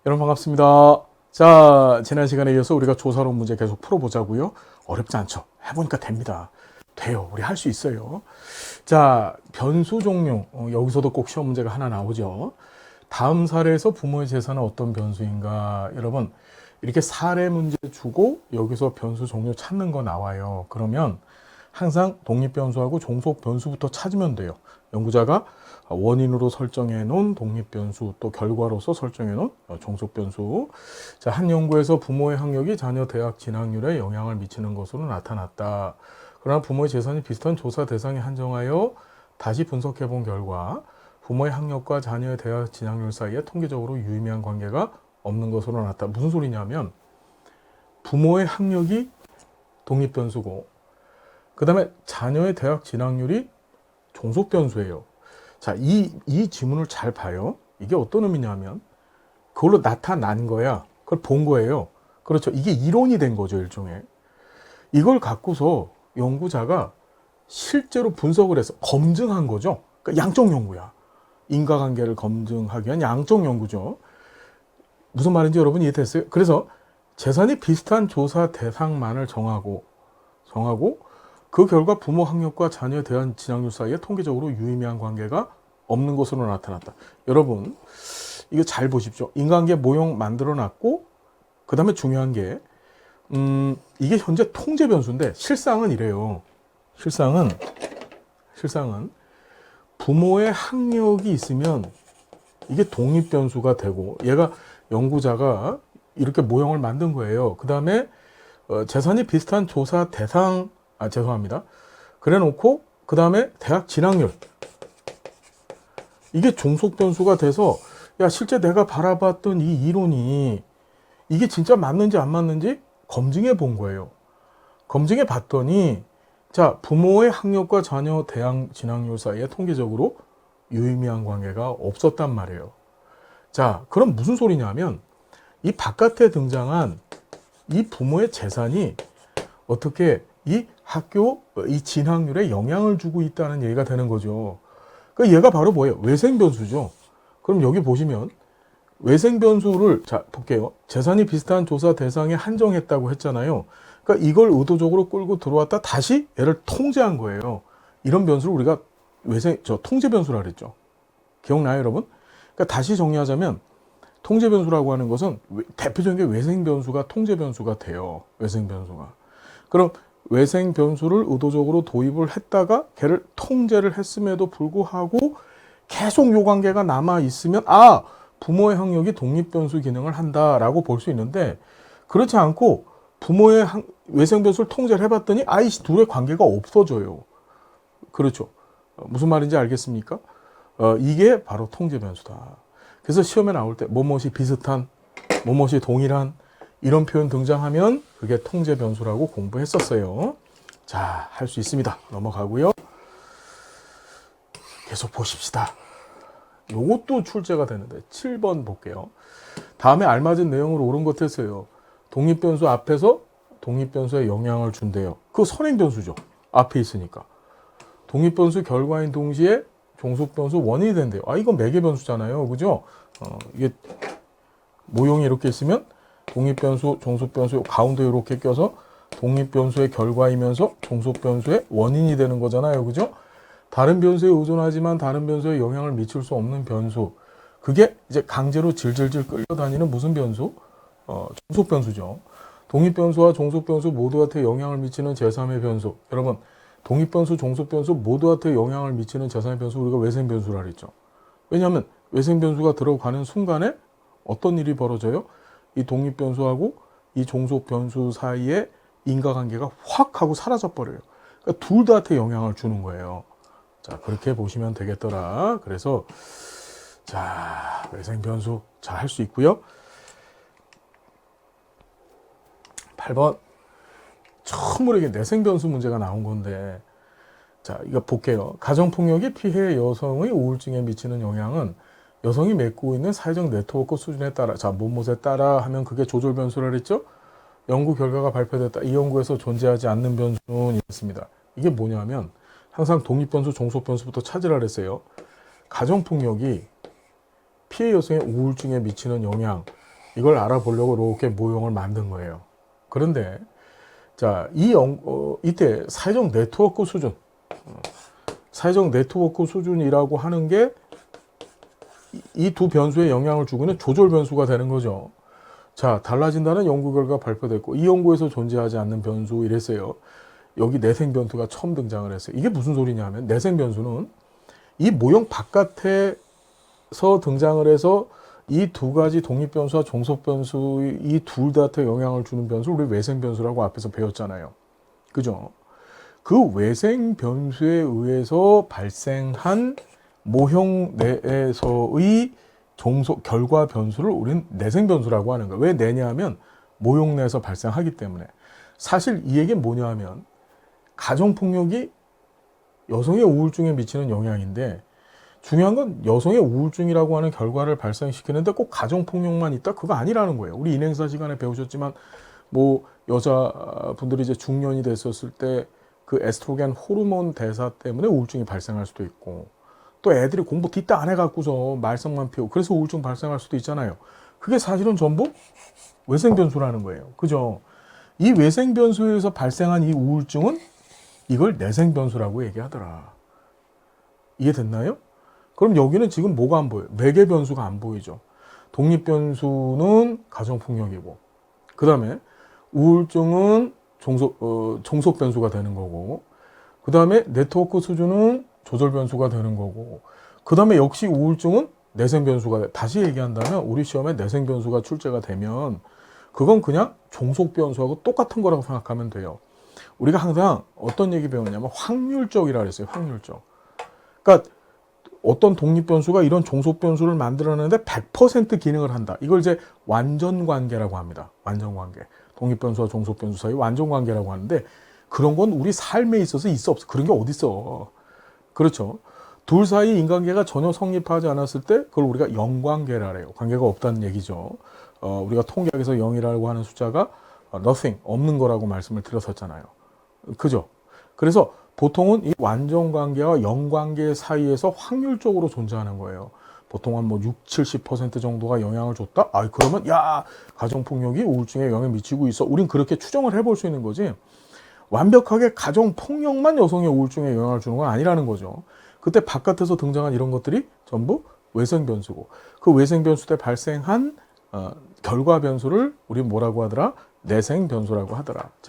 여러분 반갑습니다. 자, 지난 시간에 이어서 우리가 조사론 문제 계속 풀어보자고요. 어렵지 않죠? 해보니까 됩니다. 돼요. 우리 할 수 있어요. 자, 변수 종류. 여기서도 꼭 시험 문제가 하나 나오죠. 다음 사례에서 부모의 재산은 어떤 변수인가? 여러분, 이렇게 사례 문제 주고 여기서 변수 종류 찾는 거 나와요. 그러면 항상 독립변수하고 종속변수부터 찾으면 돼요. 연구자가 원인으로 설정해 놓은 독립변수, 또 결과로서 설정해 놓은 종속변수. 자, 한 연구에서 부모의 학력이 자녀 대학 진학률에 영향을 미치는 것으로 나타났다. 그러나 부모의 재산이 비슷한 조사 대상에 한정하여 다시 분석해 본 결과 부모의 학력과 자녀의 대학 진학률 사이에 통계적으로 유의미한 관계가 없는 것으로 나타났다. 무슨 소리냐면 부모의 학력이 독립변수고 그 다음에 자녀의 대학 진학률이 종속변수예요. 자, 이 지문을 잘 봐요. 이게 어떤 의미냐면 그걸로 나타난 거야. 그걸 본 거예요. 그렇죠. 이게 이론이 된 거죠, 일종의. 이걸 갖고서 연구자가 실제로 분석을 해서 검증한 거죠. 그러니까 양적 연구야. 인과관계를 검증하기 위한 양적 연구죠. 무슨 말인지 여러분 이해됐어요? 그래서 재산이 비슷한 조사 대상만을 정하고 그 결과 부모 학력과 자녀에 대한 진학률 사이에 통계적으로 유의미한 관계가 없는 것으로 나타났다. 여러분 이거 잘 보십시오. 인과관계 모형 만들어 놨고 그 다음에 중요한 게 이게 현재 통제 변수인데 실상은 이래요. 실상은 부모의 학력이 있으면 이게 독립 변수가 되고 얘가 연구자가 이렇게 모형을 만든 거예요. 그 다음에 재산이 비슷한 조사 대상 죄송합니다. 그래 놓고 그 다음에 대학 진학률 이게 종속 변수가 돼서 야 실제 내가 바라봤던 이 이론이 이게 진짜 맞는지 안 맞는지 검증해 본 거예요. 검증해 봤더니 자 부모의 학력과 자녀 대학 진학률 사이에 통계적으로 유의미한 관계가 없었단 말이에요. 자 그럼 무슨 소리냐면 이 바깥에 등장한 이 부모의 재산이 어떻게 이 학교 이 진학률에 영향을 주고 있다는 얘기가 되는 거죠. 그러니까 얘가 바로 뭐예요? 외생 변수죠. 그럼 여기 보시면 외생 변수를 자 볼게요. 재산이 비슷한 조사 대상에 한정했다고 했잖아요. 그러니까 이걸 의도적으로 끌고 들어왔다 다시 얘를 통제한 거예요. 이런 변수를 우리가 통제 변수라 그랬죠. 기억나요, 여러분? 그러니까 다시 정리하자면 통제 변수라고 하는 것은 대표적인 게 외생 변수가 통제 변수가 돼요. 외생 변수가. 그럼 외생 변수를 의도적으로 도입을 했다가 걔를 통제를 했음에도 불구하고 계속 요 관계가 남아 있으면 부모의 학력이 독립 변수 기능을 한다라고 볼 수 있는데 그렇지 않고 부모의 외생 변수를 통제를 해봤더니 이 둘의 관계가 없어져요. 그렇죠. 무슨 말인지 알겠습니까? 이게 바로 통제 변수다. 그래서 시험에 나올 때 뭐뭇이 비슷한, 뭐뭇이 동일한 이런 표현 등장하면 그게 통제 변수라고 공부했었어요. 자, 할 수 있습니다. 넘어가고요. 계속 보십시다. 요것도 출제가 되는데 7번 볼게요. 다음에 알맞은 내용으로 옳은 것 했어요. 독립변수 앞에서 독립변수에 영향을 준대요. 그거 선행변수죠. 앞에 있으니까. 독립변수 결과인 동시에 종속변수 원인이 된대요. 이건 매개변수잖아요. 그죠? 이게 모형이 이렇게 있으면 독립변수, 종속변수 가운데 이렇게 껴서 독립변수의 결과이면서 종속변수의 원인이 되는 거잖아요. 그죠? 다른 변수에 의존하지만 다른 변수에 영향을 미칠 수 없는 변수. 그게 이제 강제로 질질질 끌려다니는 무슨 변수? 종속변수죠. 독립변수와 종속변수 모두한테 영향을 미치는 제3의 변수. 여러분, 독립변수, 종속변수 모두한테 영향을 미치는 제3의 변수 우리가 외생변수라 그랬죠. 왜냐하면 외생변수가 들어가는 순간에 어떤 일이 벌어져요? 이 독립변수하고 이 종속변수 사이에 인과관계가 확 하고 사라져 버려요. 그러니까 둘 다한테 영향을 주는 거예요. 자, 그렇게 보시면 되겠더라. 그래서 자, 외생변수 잘 할 수 있고요. 8번 처음으로 이게 내생변수 문제가 나온 건데 자, 이거 볼게요. 가정폭력이 피해 여성의 우울증에 미치는 영향은 여성이 메꾸고 있는 사회적 네트워크 수준에 따라 자, 뭐뭐에 따라 하면 그게 조절 변수라 그랬죠? 연구 결과가 발표됐다. 이 연구에서 존재하지 않는 변수는 있습니다. 이게 뭐냐면 항상 독립변수, 종속변수부터 찾으라 그랬어요. 가정폭력이 피해 여성의 우울증에 미치는 영향 이걸 알아보려고 이렇게 모형을 만든 거예요. 그런데 자, 이때 사회적 네트워크 수준, 사회적 네트워크 수준이라고 하는 게 이 두 변수에 영향을 주고 있는 조절 변수가 되는 거죠. 자, 달라진다는 연구 결과가 발표됐고 이 연구에서 존재하지 않는 변수 이랬어요. 여기 내생 변수가 처음 등장을 했어요. 이게 무슨 소리냐면 내생 변수는 이 모형 바깥에서 등장을 해서 이 두 가지 독립 변수와 종속 변수 이 둘 다한테 영향을 주는 변수를 우리 외생 변수라고 앞에서 배웠잖아요. 그죠? 그 외생 변수에 의해서 발생한 모형 내에서의 종속 결과 변수를 우리는 내생 변수라고 하는 거예요. 왜 내냐 하면 모형 내에서 발생하기 때문에. 사실 이 얘기는 뭐냐 하면 가정폭력이 여성의 우울증에 미치는 영향인데 중요한 건 여성의 우울증이라고 하는 결과를 발생시키는데 꼭 가정폭력만 있다? 그거 아니라는 거예요. 우리 인행사 시간에 배우셨지만 뭐 여자분들이 이제 중년이 됐었을 때 그 에스트로겐 호르몬 대사 때문에 우울증이 발생할 수도 있고 또 애들이 공부 뒷다 안 해갖고서 말썽만 피우고 그래서 우울증 발생할 수도 있잖아요. 그게 사실은 전부 외생 변수라는 거예요. 그죠? 이 외생 변수에서 발생한 이 우울증은 이걸 내생 변수라고 얘기하더라. 이해됐나요? 그럼 여기는 지금 뭐가 안 보여요? 매개 변수가 안 보이죠. 독립 변수는 가정폭력이고 그 다음에 우울증은 종속 변수가 되는 거고 그 다음에 네트워크 수준은 조절 변수가 되는 거고 그 다음에 역시 우울증은 내생 변수가 돼. 다시 얘기한다면 우리 시험에 내생 변수가 출제가 되면 그건 그냥 종속 변수하고 똑같은 거라고 생각하면 돼요. 우리가 항상 어떤 얘기 배웠냐면 확률적이라 그랬어요. 확률적. 그러니까 어떤 독립 변수가 이런 종속 변수를 만들어내는데 100% 기능을 한다. 이걸 이제 완전 관계라고 합니다. 완전 관계. 독립 변수와 종속 변수 사이 완전 관계라고 하는데 그런 건 우리 삶에 있어서 있어 없어. 그런 게 어디 있어. 그렇죠. 둘 사이 인간관계가 전혀 성립하지 않았을 때 그걸 우리가 영관계라 해요. 관계가 없다는 얘기죠. 우리가 통계학에서 0이라고 하는 숫자가 nothing, 없는 거라고 말씀을 드렸었잖아요. 그죠? 그래서 보통은 이 완전 관계와 영관계 사이에서 확률적으로 존재하는 거예요. 보통 한 뭐 60-70% 정도가 영향을 줬다? 아, 그러면 야, 가정폭력이 우울증에 영향을 미치고 있어. 우린 그렇게 추정을 해볼 수 있는 거지. 완벽하게 가정폭력만 여성의 우울증에 영향을 주는 건 아니라는 거죠. 그때 바깥에서 등장한 이런 것들이 전부 외생 변수고 그 외생 변수 때 발생한 결과 변수를 우리 뭐라고 하더라? 내생 변수라고 하더라.